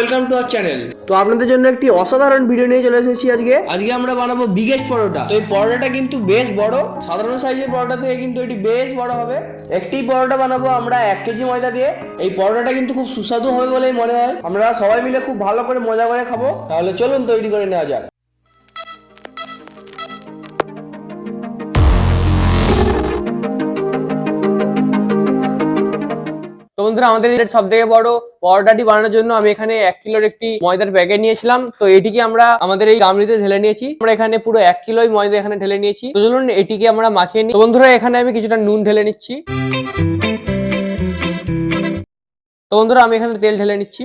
Welcome to our channel. তো আপনাদের জন্য একটি অসাধারণ ভিডিও নিয়ে চলে এসেছি আজকে আমরা বানাবো বিগেস্ট পরোটা। তো এই পরোটাটা কিন্তু বেশ বড়, সাধারণ সাইজের পরোটা থেকে কিন্তু এটি বেশ বড় হবে। একটি পরোটা বানাবো আমরা 1 কেজি ময়দা দিয়ে। এই পরোটাটা কিন্তু খুব সুস্বাদু হবে বলেই মনে হয়। আমরা সবাই মিলে খুব ভালো করে মজা করে খাবো। তাহলে চলুন তৈরি করে নেওয়া যাক। তো বন্ধুরা, আমাদের সব থেকে বড় পরোটাটি বানানোর জন্য আমি এখানে 1 কিলোর একটি ময়দার প্যাকেট নিয়েছিলাম। তো এটিকে আমরা আমাদের এই গামলিতে ঢেলে নিয়েছি। আমরা এখানে পুরো 1 কিলোই ময়দা এখানে ঢেলে নিয়েছি। তো চলুন এটিকে আমরা মাখিয়ে নিই। তো বন্ধুরা, এখানে আমি কিছুটা নুন ঢেলে নিচ্ছি। তো বন্ধুরা, আমি এখানে তেল ঢেলে নিচ্ছি।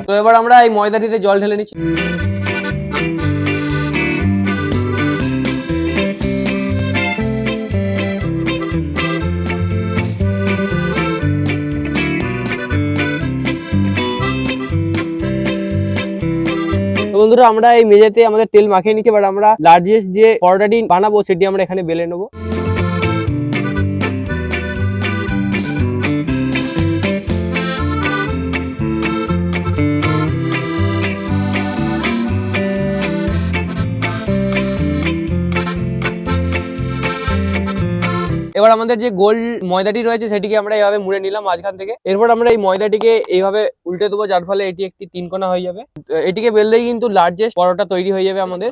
তো এবার আমরা এই ময়দাটিতে জল ঢেলে নিচ্ছি। বন্ধুরা, আমরা এই মেঝেতে আমাদের তেল মাখিয়ে নিচ্ছি। এবার আমরা লার্জেস্ট যে পরোটাটি বানাবো সেটি আমরা এখানে বেলে নেবো। এবার আমাদের যে গোল ময়দাটি রয়েছে সেটিকে আমরা এইভাবে মুড়ে নিলাম মাঝখান থেকে। এরপর আমরা এই ময়দাটিকে এইভাবে উল্টে দেবো, যার ফলে এটি একটি 3 কোণা হয়ে যাবে। এটিকে বেললেই কিন্তু লার্জেস্ট পরোটা তৈরি হয়ে যাবে আমাদের।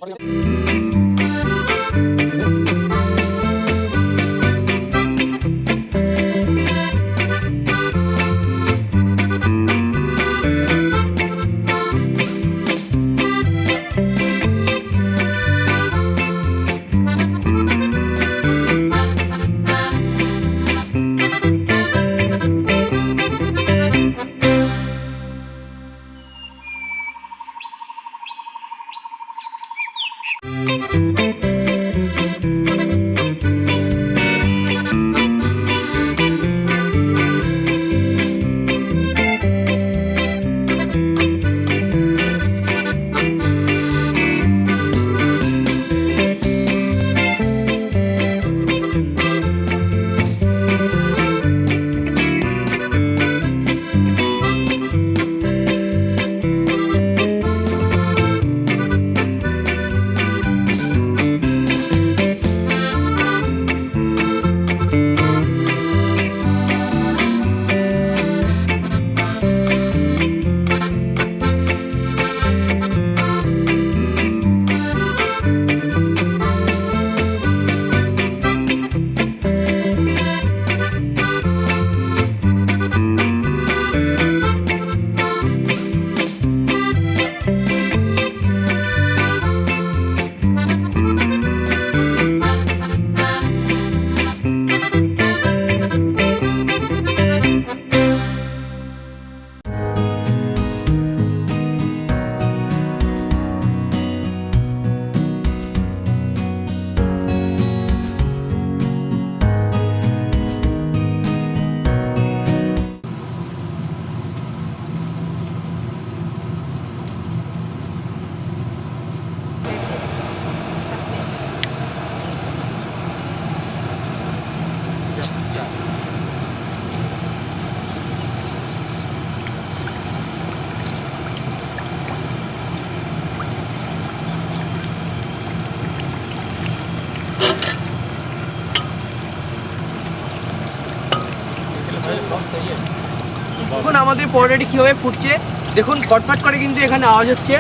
দেখুন আমাদের পরোটাটি কীভাবে ফুটছে, দেখুন ফটফট করে কিন্তু এখানে আওয়াজ হচ্ছে।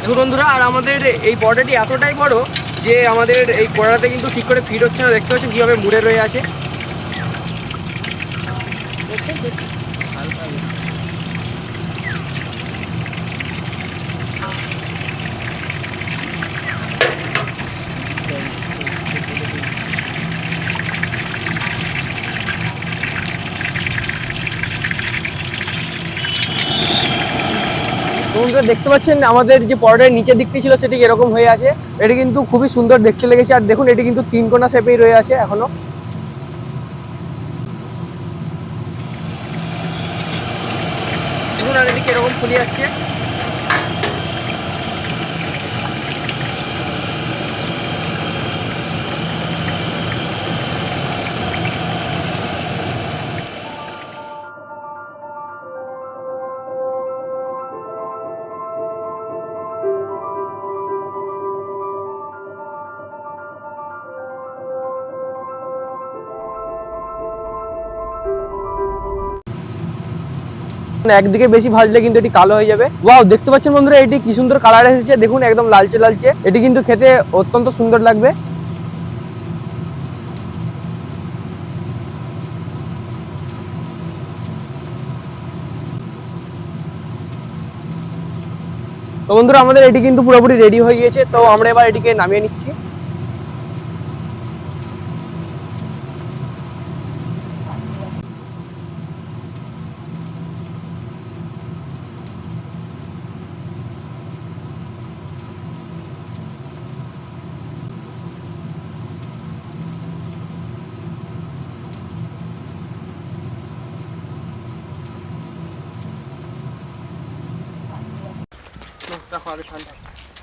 দেখুন বন্ধুরা, আর আমাদের এই পরোটাটি এতটাই বড় যে আমাদের এই পরোটাতে কিন্তু ঠিক করে ফিট হচ্ছে না। দেখতে পাচ্ছেন কীভাবে মুড়ে রয়ে আছে। বন্ধুরা, দেখতে পাচ্ছেন আমাদের যে পরোটার নিচের দিকটি ছিল সেটি এরকম হয়ে আছে। এটি কিন্তু খুবই সুন্দর দেখতে লেগেছে। আর দেখুন, এটি কিন্তু 3 কোণা শেপেই রয়ে আছে এখনো। দেখুন আর এটি কিরকম ফুলে যাচ্ছে। একদিকে বেশি ভাজলে কিন্তু এটি কালো হয়ে যাবে। ওয়াও, দেখতে পাচ্ছেন বন্ধুরা এটি কি সুন্দর কালার এসেছে, দেখুন একদম লালচে লালচে। এটি কিন্তু খেতে অত্যন্ত সুন্দর লাগবে। তো বন্ধুরা আমাদের এটি কিন্তু পুরোপুরি রেডি হয়ে গিয়েছে, তো আমরা এবার এটিকে নামিয়ে নিচ্ছি।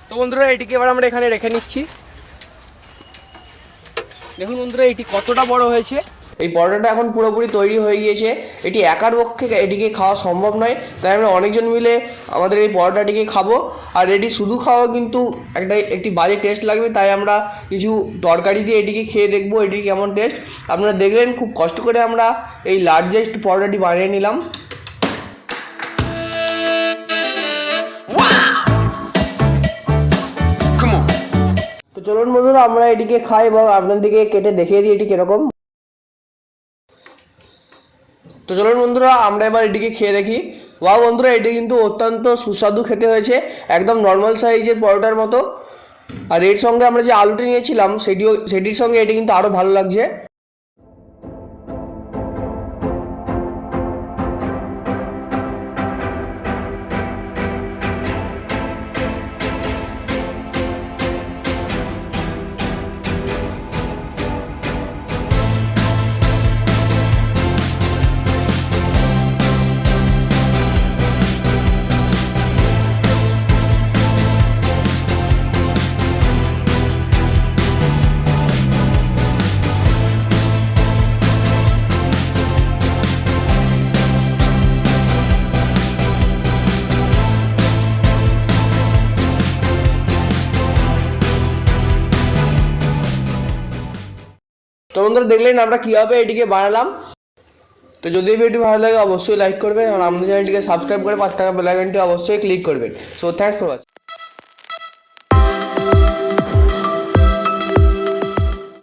তো বন্ধুরা এটিকে এবার আমরা এখানে রেখে নিচ্ছি। দেখুন বন্ধুরা এটি কতটা বড় হয়েছে। এই পরোটাটা এখন পুরোপুরি তৈরি হয়ে গিয়েছে। এটি একার পক্ষে এটিকে খাওয়া সম্ভব নয়, তাই আমরা অনেকজন মিলে আমাদের এই পরোটাটিকে খাবো। আর এটি শুধু খাওয়া কিন্তু একটি বাজে টেস্ট লাগবে, তাই আমরা কিছু তরকারি দিয়ে এটিকে খেয়ে দেখবো এটির কেমন টেস্ট। আপনারা দেখলেন খুব কষ্ট করে আমরা এই লার্জেস্ট পরোটাটি বানিয়ে নিলাম। তো চলুন বন্ধুরা আমরা এটিকে খাই এবং আপনাদেরকে কেটে দেখিয়ে দিই এটি কিরকম। তো চলুন বন্ধুরা আমরা এবার এটিকে খেয়ে দেখি। ওয়াও বন্ধুরা এটি কিন্তু অত্যন্ত সুস্বাদু খেতে হয়েছে, একদম নর্মাল সাইজের পরোটার মতো। আর এর সঙ্গে আমরা যে আলুটি নিয়েছিলাম সেটির সঙ্গে এটি কিন্তু আরও ভালো লাগছে। তো বন্ধুরা দেখলেন আমরা কীভাবে এটিকে বানালাম। তো যদি ভিডিওটি ভালো লাগে অবশ্যই লাইক করবেন আর আমাদের চ্যানেলটিকে সাবস্ক্রাইব করে 5 টাকা বেল আইকনটি অবশ্যই ক্লিক করবেন। So thanks for watching.